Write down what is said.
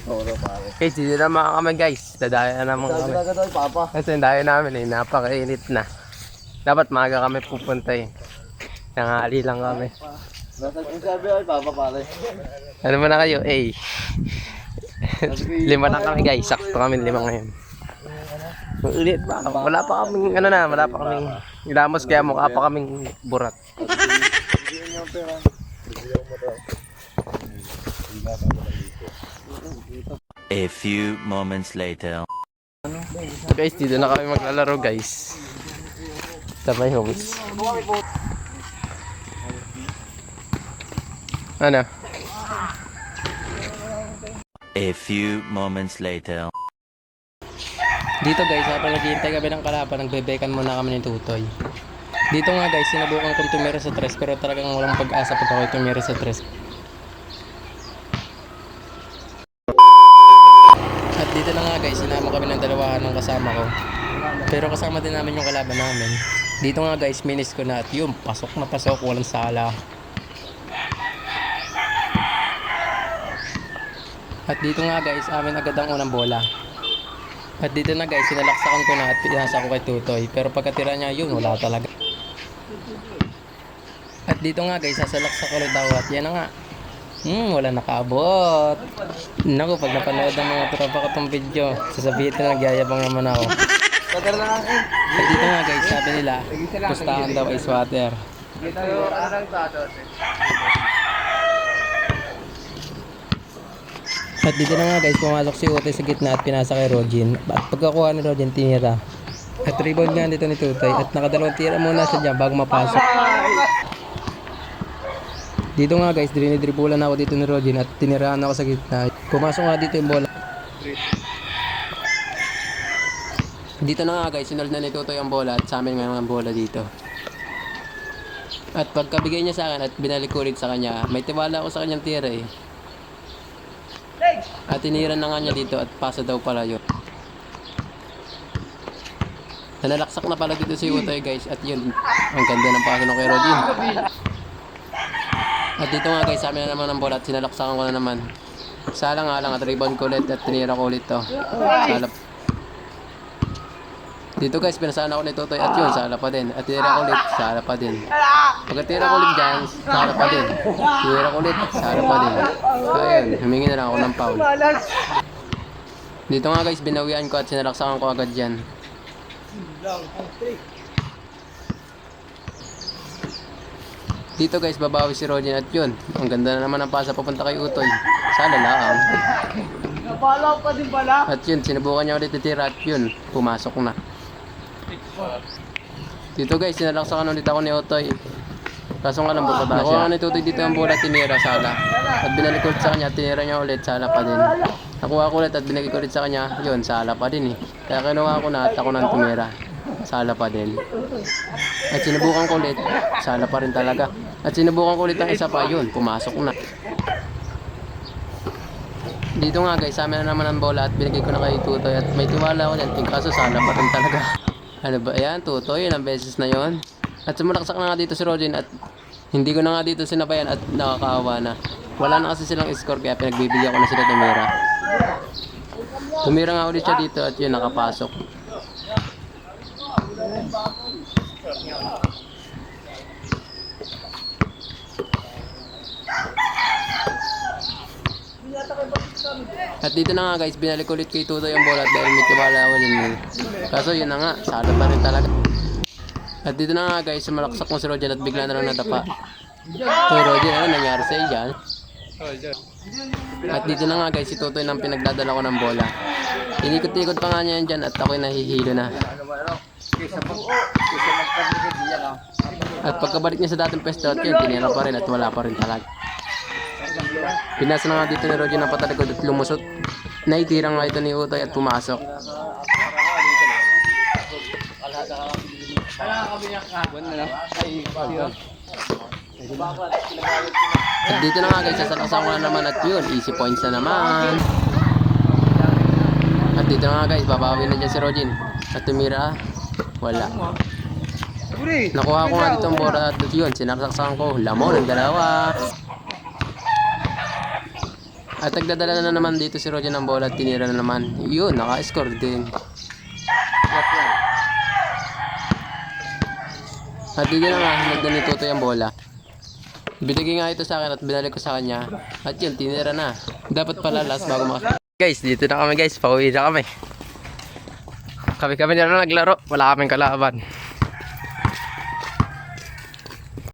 Toro pare. Guys, dito naman kami guys. Dadaya na naman Sabi kami. na agad ay papa. Kasi yung dayo namin eh, napakainit na. Dapat maaga kami pupunta eh. Nangali lang kami. Sabi ay papa pare. Ano ba na kayo? Eh. 5 lang kami guys. Sakto kami 5 ngayon. Ulit pa. Wala pa kaming ano na. Wala pa kaming ilamos kaya mukha pa kaming burat. A few moments later. So guys, dito na kami maglalaro guys. Sa my homes. Ano? A few moments later. Dito guys, habang naghihintay kami ng kalaban, nagbebekan muna kami ng tutoy. Dito nga guys, sinubukan kong tumira sa tres pero talagang walang pag-asa pag ako tumira sa tres. At dito na nga guys, sinama kami ng dalawahan ng kasama ko. Pero kasama din namin yung kalaban namin. Dito nga guys, minis ko na at yun, pasok na pasok, walang sala. At dito nga guys, amin agad ang unang bola. At dito na guys, sinalaksakan ko na at pinasa ko kay Tutoy. Pero pagkatira niya yun, wala talaga. At dito nga guys, sasalaksak ko ulit daw at yan na nga. Wala nakaabot. Naku, pag napanood ng mga tropa ko tong video, sasabihin na nagyayabang naman ako. At dito nga guys, sabi nila, pustahan daw ice water. At dito na nga guys, pumasok si Utoy sa gitna at pinasa kay Rogin. At pagkakuha ni Rogin, tinira. At rebound nga dito ni Tutoy. At nakadalawang tira muna siya dyan bago mapasok. Dito nga guys, dinidribulan ako dito ni Rogin at tinirahan ako sa gitna. Pumasok nga dito yung bola. Dito na nga guys, sinald na ni Tutoy ang bola at sa amin nga ang bola dito. At pagkabigay niya sa akin at binalik ko ulit sa kanya, may tiwala ako sa kanyang tira eh. At tinira na nga niya dito at pasa daw pala yun. Nalalaksak na pala dito si Utoy guys at yun, ang ganda ng pasa ng kay Rogin. At dito nga guys, sabi na naman ng bola at sinalaksakan ko na naman. Sala nga lang at rebound ko ulit at tinira ko ulit to. Sala. Dito guys, pinasana ko ni Tutoy at yun, sala pa din. At tinira ko ulit, sala pa din. Pagkatira ko ulit dyan, sala pa din. Tinira ko ulit, sala pa din. Kaya yun, humingi na lang ako ng foul. Dito nga guys, binawian ko at sinalaksakan ko agad dyan. Dito guys, babawi si Rogin at yun. Ang ganda na naman ang pasa papunta kay Utoy. Sana laang. Napalaw pa din pala. At yun, sinubukan niya ulit itira at yun, pumasok na. Dito guys, sinalaksakan ulit ako ni Utoy. Kaso nga lang bukod na siya. Nakuha ni Tutoy dito ang bola, tinira, sala. At binalik ulit sa kanya, tinira niya ulit, sala pa din. Nakuha ko ulit at binalik ulit sa kanya, yun, sala pa din eh. Kaya kinuha ko na at ako nang tumira. Sala pa din. At sinubukan ko ulit, sala pa rin talaga. At sinubukan ko ulit ang isa pa, yun, pumasok na. Dito nga guys, sa amin na naman ang bola at binigay ko na kay Tutoy at may tiwala ko dyan, kaso sala pa rin talaga. Ano ba yan, Tutoy, ilang beses na yon. At sumalaksak na nga dito si Rogin at hindi ko na nga dito sinabayan at nakakaawa na. Wala na kasi silang score kaya pinagbibigyan ko na sila tumira. Tumira nga ulit siya dito at yun, nakapasok. At dito na nga guys, binalik ulit kay Tutoy ang bola dahil may tiwala ako din. Kaso yun na nga, sala pa rin talaga. At dito na nga guys, sumalaksak mo si Rogin at bigla na lang nadapa. So Rogin, ano nangyari sa iyo dyan? At dito na nga guys, si Tutoy nang pinagdadala ko ng bola. Inikot-ikot pa nga niya yan dyan at ako'y nahihilo na. At pagkabalik niya sa dating pwesto at yun, tinira pa rin at wala pa rin talaga. Pinasa na nga dito ni Rogin ang patalikod at lumusot. Naitira nga ito ni Utoy at pumasok. At dito na nga guys, sasalaksan ko na naman at yun, easy points na naman. At dito na nga guys, babawi na dyan si Rogin. At tumira, wala. Nakuha ko nga dito ang bola at yun, sinasaksakan ko, lamon ang dalawa. At nagdadala na naman dito si Roger ng bola at tinira na naman. Yun, naka-score din. At dito na nga, hinagdan ni Tutoy ang bola. Binigay nga ito sa akin at binalik ko sa kanya. At yun, tinira na. Dapat pala last bago Guys, dito na kami guys. Pauwi na kami. Kami na lang naglaro. Wala kaming kalaban.